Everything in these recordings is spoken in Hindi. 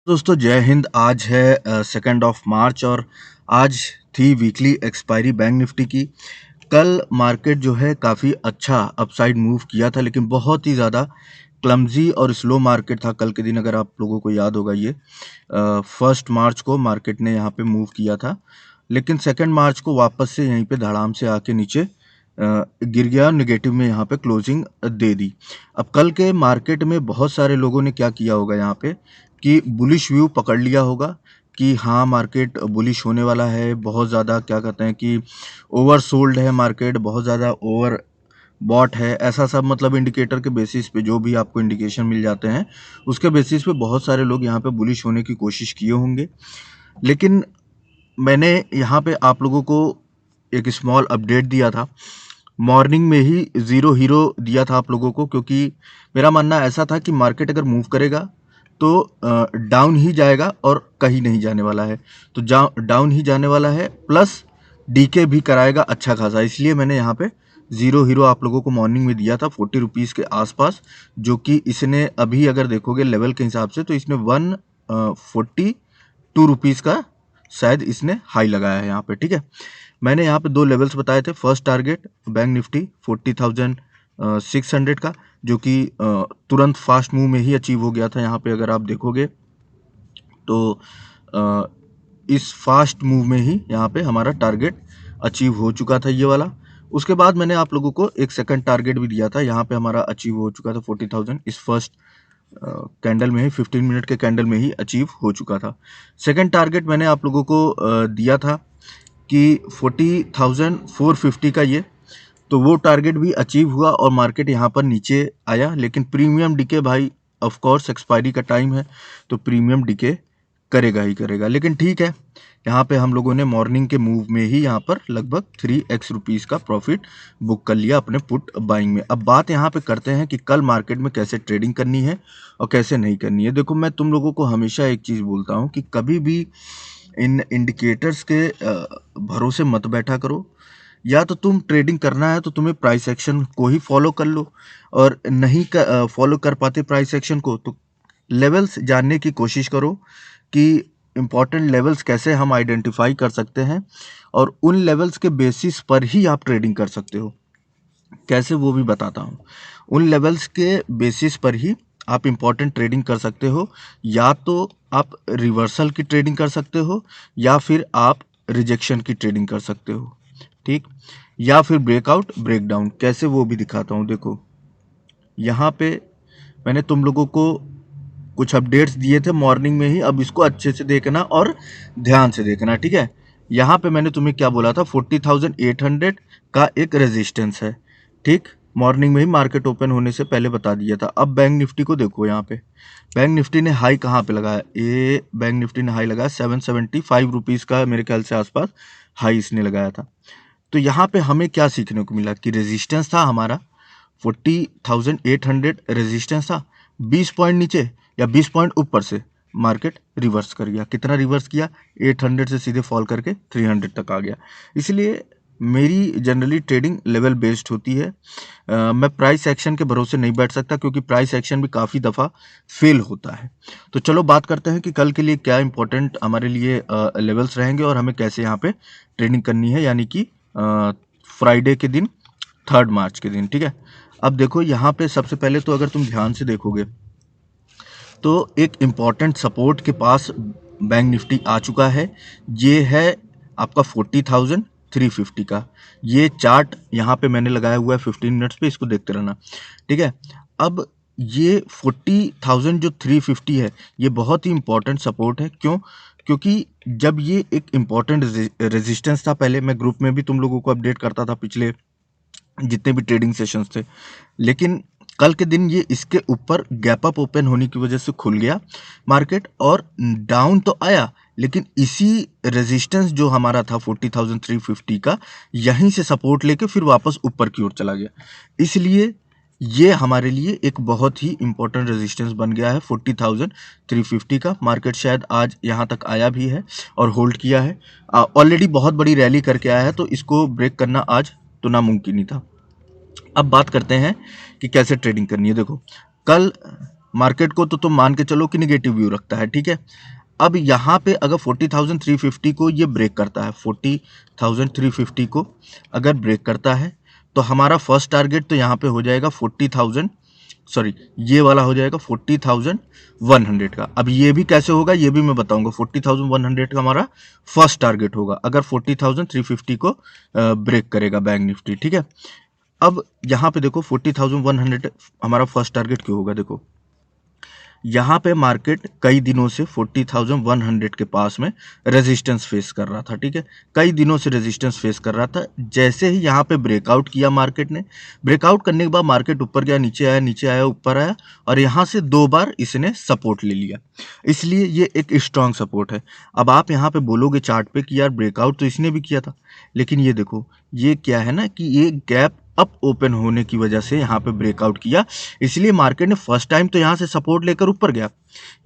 दोस्तों जय हिंद। आज है 2 मार्च और आज थी वीकली एक्सपायरी बैंक निफ्टी की। कल मार्केट जो है काफ़ी अच्छा अपसाइड मूव किया था, लेकिन बहुत ही ज़्यादा क्लमजी और स्लो मार्केट था कल के दिन। अगर आप लोगों को याद होगा, ये 1 मार्च को मार्केट ने यहाँ पे मूव किया था, लेकिन 2 मार्च को वापस से यहीं पे धड़ाम से आके नीचे गिर गया, नेगेटिव में यहाँ पे क्लोजिंग दे दी। अब कल के मार्केट में बहुत सारे लोगों ने क्या किया होगा यहाँ पे कि बुलिश व्यू पकड़ लिया होगा कि हाँ मार्केट बुलिश होने वाला है। बहुत ज़्यादा क्या कहते हैं कि ओवर सोल्ड है मार्केट, बहुत ज़्यादा ओवर बॉट है, ऐसा सब मतलब इंडिकेटर के बेसिस पे जो भी आपको इंडिकेशन मिल जाते हैं उसके बेसिस पे बहुत सारे लोग यहाँ पे बुलिश होने की कोशिश किए होंगे। लेकिन मैंने यहाँ पे आप लोगों को एक स्मॉल अपडेट दिया था, मॉर्निंग में ही ज़ीरो हीरो दिया था आप लोगों को, क्योंकि मेरा मानना ऐसा था कि मार्केट अगर मूव करेगा तो डाउन ही जाएगा और कहीं नहीं जाने वाला है। तो डाउन ही जाने वाला है, प्लस डीके भी कराएगा अच्छा खासा। इसलिए मैंने यहाँ पे ज़ीरो हीरो आप लोगों को मॉर्निंग में दिया था 40 रुपीज़ के आसपास, जो कि इसने अभी अगर देखोगे लेवल के हिसाब से तो इसने 142 रुपीज़ का शायद इसने हाई लगाया है यहाँ पे। ठीक है, मैंने यहाँ पे 2 लेवल्स बताए थे। फर्स्ट टारगेट बैंक निफ्टी 40,600 का, जो कि तुरंत फास्ट मूव में ही अचीव हो गया था। यहाँ पे अगर आप देखोगे तो इस फास्ट मूव में ही यहाँ पे हमारा टारगेट अचीव हो चुका था, ये वाला। उसके बाद मैंने आप लोगों को एक सेकंड टारगेट भी दिया था, यहाँ पे हमारा अचीव हो चुका था 40,000। इस फर्स्ट कैंडल में ही 15 मिनट के कैंडल में ही अचीव हो चुका था। सेकंड टारगेट मैंने आप लोगों को दिया था कि 40,450 का ये, तो वो टारगेट भी अचीव हुआ और मार्केट यहाँ पर नीचे आया। लेकिन प्रीमियम डिके भाई, ऑफ कोर्स एक्सपायरी का टाइम है तो प्रीमियम डिके करेगा ही करेगा। लेकिन ठीक है, यहाँ पे हम लोगों ने मॉर्निंग के मूव में ही यहाँ पर लगभग 3x रुपीज़ का प्रॉफिट बुक कर लिया अपने पुट बाइंग में। अब बात यहाँ पे करते हैं कि कल मार्केट में कैसे ट्रेडिंग करनी है और कैसे नहीं करनी है। देखो, मैं तुम लोगों को हमेशा एक चीज़ बोलता हूँ कि कभी भी इन इंडिकेटर्स के भरोसे मत बैठा करो। या तो तुम ट्रेडिंग करना है तो तुम्हें प्राइस एक्शन को ही फॉलो कर लो, और नहीं फॉलो कर पाते प्राइस एक्शन को तो लेवल्स जानने की कोशिश करो कि इम्पोर्टेंट लेवल्स कैसे हम आइडेंटिफाई कर सकते हैं, और उन लेवल्स के बेसिस पर ही आप ट्रेडिंग कर सकते हो। कैसे, वो भी बताता हूँ। उन लेवल्स के बेसिस पर ही आप इम्पोर्टेंट ट्रेडिंग कर सकते हो। या तो आप रिवर्सल की ट्रेडिंग कर सकते हो, या फिर आप रिजेक्शन की ट्रेडिंग कर सकते हो। ठीक, या फिर ब्रेकआउट ब्रेकडाउन, कैसे वो भी दिखाता हूँ। देखो, यहाँ पे मैंने तुम लोगों को कुछ अपडेट्स दिए थे मॉर्निंग में ही, अब इसको अच्छे से देखना और ध्यान से देखना। ठीक है, यहाँ पे मैंने तुम्हें क्या बोला था, 40,800 का एक रेजिस्टेंस है। ठीक, मॉर्निंग में ही मार्केट ओपन होने से पहले बता दिया था। अब बैंक निफ्टी को देखो, यहाँ पे बैंक निफ्टी ने हाई कहाँ पे लगाया, ये बैंक निफ्टी ने हाई लगाया 775 रुपीज़ का, मेरे ख्याल से आसपास हाई इसने लगाया था। तो यहाँ पे हमें क्या सीखने को मिला कि रेजिस्टेंस था हमारा 40,800 रेजिस्टेंस था। 20 पॉइंट नीचे या 20 पॉइंट ऊपर से मार्केट रिवर्स कर गया। कितना रिवर्स किया, 800 से सीधे फॉल करके 300 तक आ गया। इसलिए मेरी जनरली ट्रेडिंग लेवल बेस्ड होती है। मैं प्राइस एक्शन के भरोसे नहीं बैठ सकता, क्योंकि प्राइस एक्शन भी काफ़ी दफ़ा फेल होता है। तो चलो बात करते हैं कि कल के लिए क्या इंपॉर्टेंट हमारे लिए लेवल्स रहेंगे और हमें कैसे यहाँ पे ट्रेडिंग करनी है, यानी कि फ्राइडे के दिन 3 मार्च के दिन। ठीक है, अब देखो यहाँ पे सबसे पहले तो अगर तुम ध्यान से देखोगे तो एक इम्पॉर्टेंट सपोर्ट के पास बैंक निफ्टी आ चुका है। ये है आपका 40,350 का। ये चार्ट यहाँ पे मैंने लगाया हुआ है 15 मिनट्स पे, इसको देखते रहना। ठीक है, अब ये 40,000 जो 350 है, ये बहुत ही इम्पॉर्टेंट सपोर्ट है। क्यों? क्योंकि जब ये एक इम्पॉर्टेंट रेजिस्टेंस था, पहले मैं ग्रुप में भी तुम लोगों को अपडेट करता था पिछले जितने भी ट्रेडिंग सेशंस थे, लेकिन कल के दिन ये इसके ऊपर गैप अप ओपन होने की वजह से खुल गया मार्केट, और डाउन तो आया, लेकिन इसी रेजिस्टेंस जो हमारा था 40,350 का, यहीं से सपोर्ट लेके फिर वापस ऊपर की ओर चला गया। इसलिए ये हमारे लिए एक बहुत ही इंपॉर्टेंट रेजिस्टेंस बन गया है 40,350 का। मार्केट शायद आज यहाँ तक आया भी है और होल्ड किया है, ऑलरेडी बहुत बड़ी रैली करके आया है, तो इसको ब्रेक करना आज तो नामुमकिन ही था। अब बात करते हैं कि कैसे ट्रेडिंग करनी है। देखो, कल मार्केट को तो तुम मान के चलो कि निगेटिव व्यू रखता है, ठीक है। अब यहाँ पे अगर 40,350 को ये ब्रेक करता है, 40,350 को अगर ब्रेक करता है तो हमारा फर्स्ट टारगेट तो यहाँ पे हो जाएगा 40,000, सॉरी ये वाला हो जाएगा 40,100 का। अब ये भी कैसे होगा ये भी मैं बताऊंगा। 40,100 का हमारा फर्स्ट टारगेट होगा अगर 40,350 को ब्रेक करेगा बैंक निफ्टी, ठीक है। अब यहाँ पे देखो 40,100 हमारा फर्स्ट टारगेट क्यों होगा, देखो यहाँ पे मार्केट कई दिनों से 40,100 के पास में रेजिस्टेंस फेस कर रहा था, ठीक है। कई दिनों से रेजिस्टेंस फेस कर रहा था। जैसे ही यहाँ पे ब्रेकआउट किया मार्केट ने, ब्रेकआउट करने के बाद मार्केट ऊपर गया, नीचे आया, नीचे आया, ऊपर आया, और यहाँ से 2 बार इसने सपोर्ट ले लिया, इसलिए ये एक स्ट्रांग सपोर्ट है। अब आप यहाँ पे बोलोगे चार्ट पे कि यार ब्रेकआउट तो इसने भी किया था, लेकिन ये देखो ये क्या है ना कि ये गैप अप ओपन होने की वजह से यहाँ पे ब्रेकआउट किया, इसलिए मार्केट ने फर्स्ट टाइम तो यहाँ से सपोर्ट लेकर ऊपर गया।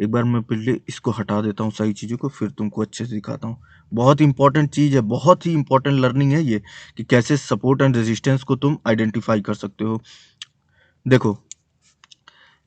एक बार मैं पहले इसको हटा देता हूँ सही चीज़ों को, फिर तुमको अच्छे से दिखाता हूँ। बहुत इंपॉर्टेंट चीज़ है, बहुत ही इंपॉर्टेंट लर्निंग है ये, कि कैसे सपोर्ट एंड रेजिस्टेंस को तुम आइडेंटिफाई कर सकते हो। देखो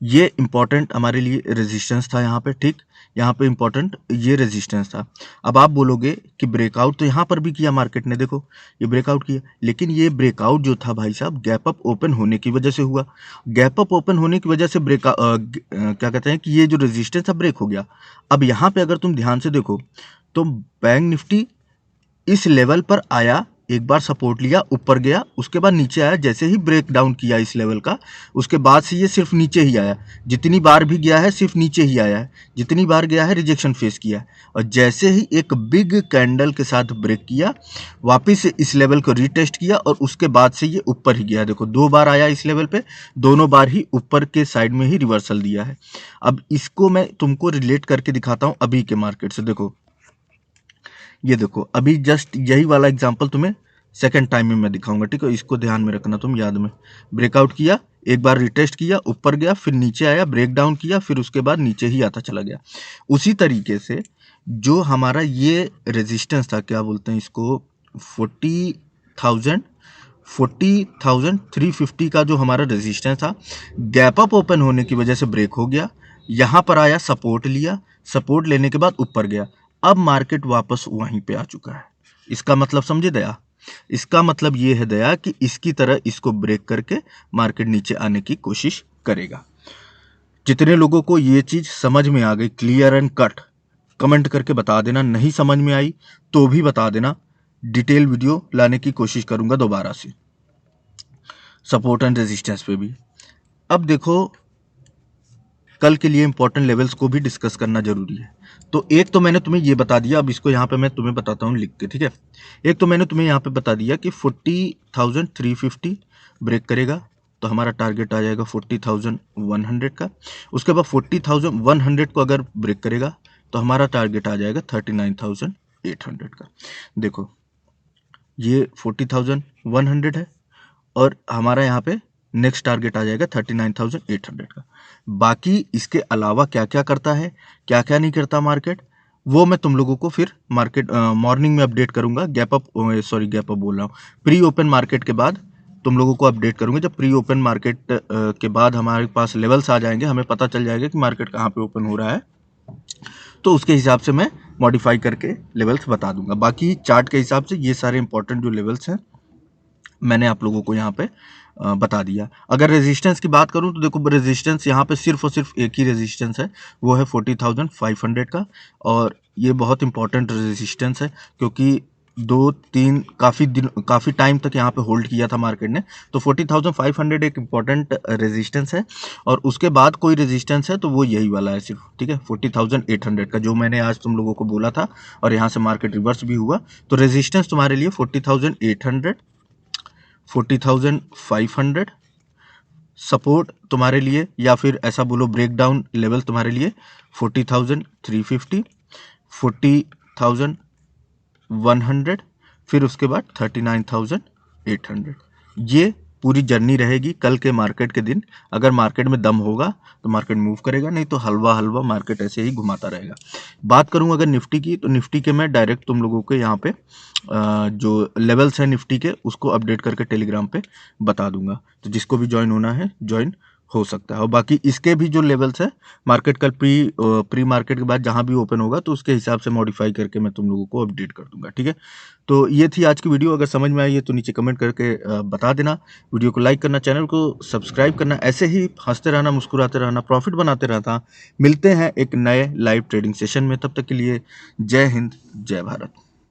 ये इंपॉर्टेंट हमारे लिए रेजिस्टेंस था यहाँ पे, ठीक, यहाँ पे इंपॉर्टेंट ये रेजिस्टेंस था। अब आप बोलोगे कि ब्रेकआउट तो यहाँ पर भी किया मार्केट ने, देखो ये ब्रेकआउट किया, लेकिन ये ब्रेकआउट जो था भाई साहब गैप अप ओपन होने की वजह से हुआ। गैप अप ओपन होने की वजह से क्या कहते हैं कि ये जो रेजिस्टेंस था ब्रेक हो गया। अब यहाँ पे अगर तुम ध्यान से देखो तो बैंक निफ्टी इस लेवल पर आया, एक बार सपोर्ट लिया, ऊपर गया, उसके बाद नीचे आया। जैसे ही ब्रेक डाउन किया इस लेवल का, उसके बाद से ये सिर्फ नीचे ही आया। जितनी बार भी गया है सिर्फ नीचे ही आया है, जितनी बार गया है रिजेक्शन फेस किया है। और जैसे ही एक बिग कैंडल के साथ ब्रेक किया, वापस इस लेवल को रीटेस्ट किया, और उसके बाद से ये ऊपर ही गया। देखो 2 बार आया इस लेवल पे, दोनों बार ही ऊपर के साइड में ही रिवर्सल दिया है। अब इसको मैं तुमको रिलेट करके दिखाता हूँ अभी के मार्केट से। देखो ये देखो अभी जस्ट यही वाला एग्जांपल तुम्हें सेकंड टाइम में मैं दिखाऊंगा, ठीक है। इसको ध्यान में रखना तुम, याद में। ब्रेकआउट किया, एक बार रिटेस्ट किया, ऊपर गया, फिर नीचे आया, ब्रेक डाउन किया, फिर उसके बाद नीचे ही आता चला गया। उसी तरीके से जो हमारा ये रेजिस्टेंस था, क्या बोलते हैं इसको, 40,350 का जो हमारा रेजिस्टेंस था, गैप अप ओपन होने की वजह से ब्रेक हो गया। यहाँ पर आया, सपोर्ट लिया, सपोर्ट लेने के बाद ऊपर गया। अब मार्केट वापस वहीं पे आ चुका है। इसका मतलब समझे दया, इसका मतलब ये है दया कि इसकी तरह इसको ब्रेक करके मार्केट नीचे आने की कोशिश करेगा। जितने लोगों को ये चीज समझ में आ गई क्लियर एंड कट, कमेंट करके बता देना। नहीं समझ में आई तो भी बता देना, डिटेल वीडियो लाने की कोशिश करूंगा दोबारा से, सपोर्ट एंड रेजिस्टेंस पे भी। अब देखो कल के लिए इंपॉर्टेंट लेवल्स को भी डिस्कस करना जरूरी है। तो एक तो मैंने तुम्हें ये बता दिया, अब इसको यहाँ पे मैं तुम्हें बताता हूँ लिख के, ठीक है। एक तो मैंने तुम्हें यहाँ पे बता दिया कि 40,350 ब्रेक करेगा तो हमारा टारगेट आ जाएगा 40,100 का। उसके बाद 40,100 को अगर ब्रेक करेगा तो हमारा टारगेट आ जाएगा 39,800 का। देखो ये 40,100 है, और हमारा यहाँ पे नेक्स्ट टारगेट आ जाएगा 39,800 का। बाकी इसके अलावा क्या क्या करता है, क्या क्या नहीं करता मार्केट, वो मैं तुम लोगों को फिर मार्केट मॉर्निंग में अपडेट करूंगा। गैप अप बोल रहा हूँ, प्री ओपन मार्केट के बाद तुम लोगों को अपडेट करूंगा। जब प्री ओपन मार्केट के बाद हमारे पास लेवल्स आ जाएंगे, हमें पता चल जाएगा कि मार्केट कहाँ पे ओपन हो रहा है, तो उसके हिसाब से मैं मॉडिफाई करके लेवल्स बता दूंगा। बाकी चार्ट के हिसाब से ये सारे इंपॉर्टेंट जो लेवल्स हैं मैंने आप लोगों को यहाँ पे बता दिया। अगर रेजिस्टेंस की बात करूँ तो देखो रेजिस्टेंस यहाँ पे सिर्फ और सिर्फ एक ही रेजिस्टेंस है, वो है 40,500 का। और ये बहुत इंपॉर्टेंट रेजिस्टेंस है, क्योंकि 2-3 काफ़ी टाइम तक यहाँ पे होल्ड किया था मार्केट ने। तो 40,500 एक इम्पॉर्टेंट रेजिस्टेंस है, और उसके बाद कोई रेजिस्टेंस है तो वो यही वाला है सिर्फ, ठीक है, 40,800 का, जो मैंने आज तुम लोगों को बोला था। और यहाँ से मार्केट रिवर्स भी हुआ। तो रेजिस्टेंस तुम्हारे लिए 40,800, 40,500, सपोर्ट तुम्हारे लिए, या फिर ऐसा बोलो ब्रेकडाउन लेवल तुम्हारे लिए 40,350, 40,100, फिर उसके बाद 39,800। ये पूरी जर्नी रहेगी कल के मार्केट के दिन। अगर मार्केट में दम होगा तो मार्केट मूव करेगा, नहीं तो हलवा हलवा मार्केट ऐसे ही घुमाता रहेगा। बात करूं अगर निफ्टी की, तो निफ्टी के मैं डायरेक्ट तुम लोगों को यहाँ पे जो लेवल्स हैं निफ्टी के उसको अपडेट करके टेलीग्राम पे बता दूंगा। तो जिसको भी ज्वाइन होना है ज्वाइन हो सकता है। और बाकी इसके भी जो लेवल्स है, मार्केट कल प्री मार्केट के बाद जहां भी ओपन होगा तो उसके हिसाब से मॉडिफाई करके मैं तुम लोगों को अपडेट कर दूंगा। ठीक है, तो ये थी आज की वीडियो। अगर समझ में आई है तो नीचे कमेंट करके बता देना। वीडियो को लाइक करना, चैनल को सब्सक्राइब करना। ऐसे ही हंसते रहना, मुस्कुराते रहना, प्रॉफिट बनाते रहना। मिलते हैं एक नए लाइव ट्रेडिंग सेशन में, तब तक के लिए जय हिंद, जय भारत।